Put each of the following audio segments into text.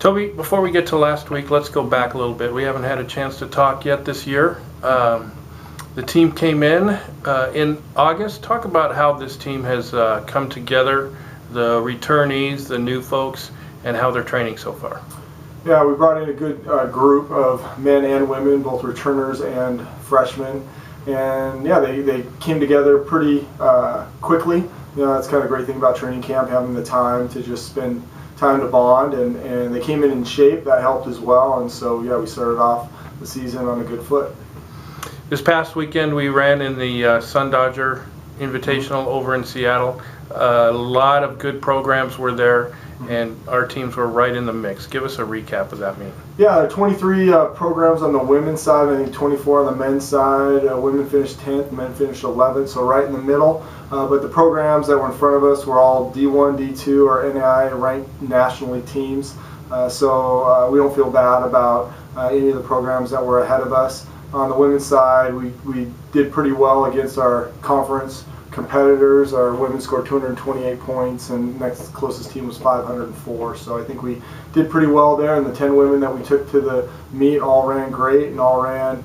Toby, before we get to last week, let's go back a little bit. We haven't had a chance to talk yet this year. The team came in August. Talk about how this team has come together, the returnees, the new folks, and how they're training so far. Yeah, we brought in a good group of men and women, both returners and freshmen. And yeah, they came together pretty quickly. You know, that's kind of the great thing about training camp, having the time to just spend time to bond, and they came in shape. That helped as well, and so yeah, we started off the season on a good foot. This past weekend we ran in the Sun Dodger Invitational over in Seattle. A lot of good programs were there, and our teams were right in the mix. Give us a recap of that meeting. Yeah, 23 programs on the women's side, I think 24 on the men's side. Women finished 10th, men finished 11th, so right in the middle. But the programs that were in front of us were all D1, D2, or NAIA ranked nationally teams. So we don't feel bad about any of the programs that were ahead of us. On the women's side, we did pretty well against our conference competitors. Our women scored 228 points, and next closest team was 504. So I think we did pretty well there. And the 10 women that we took to the meet all ran great and all ran,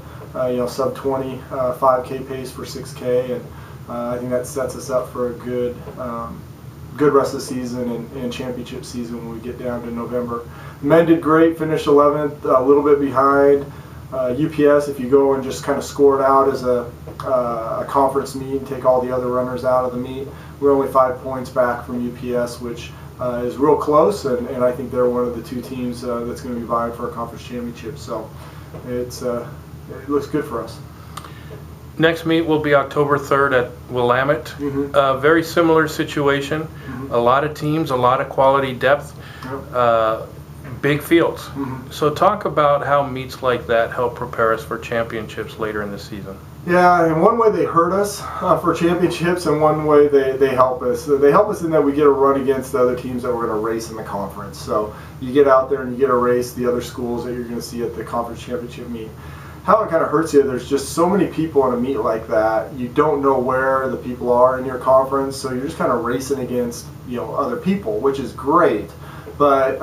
sub 20 5K pace for 6K, and I think that sets us up for a good rest of the season and championship season when we get down to November. Men did great, finished 11th, a little bit behind UPS. If you go and just kind of score it out as a conference meet and take all the other runners out of the meet, we're only 5 points back from UPS, which is real close, and I think they're one of the two teams that's going to be vying for a conference championship. So it looks good for us. Next meet will be October 3rd at Willamette. Very similar situation. A lot of teams, a lot of quality depth. Big fields. So talk about how meets like that help prepare us for championships later in the season. Yeah, in one way they hurt us for championships, and one way they help us. They help us in that we get a run against the other teams that we're going to race in the conference. So you get out there and you get to race the other schools that you're going to see at the conference championship meet. How it kind of hurts you, there's just so many people in a meet like that. You don't know where the people are in your conference, so you're just kind of racing against other people, which is great. But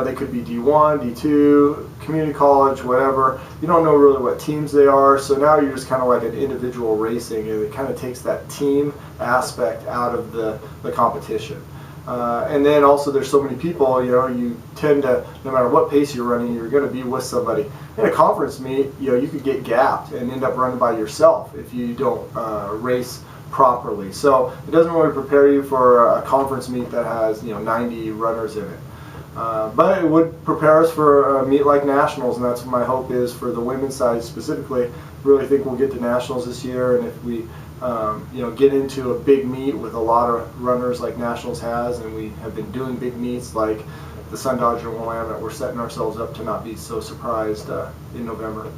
they could be D1, D2, community college, whatever. You don't know really what teams they are, so now you're just kind of like an individual racing, and it kind of takes that team aspect out of the competition. And then also there's so many people, you tend to, no matter what pace you're running, you're going to be with somebody. In a conference meet, you could get gapped and end up running by yourself if you don't race properly. So it doesn't really prepare you for a conference meet that has 90 runners in it. But it would prepare us for a meet like nationals, and that's what my hope is for the women's side specifically. Really think we'll get to nationals this year, and if we get into a big meet with a lot of runners like nationals has, and we have been doing big meets like the Sun Dodger and Willamette, we're setting ourselves up to not be so surprised in November.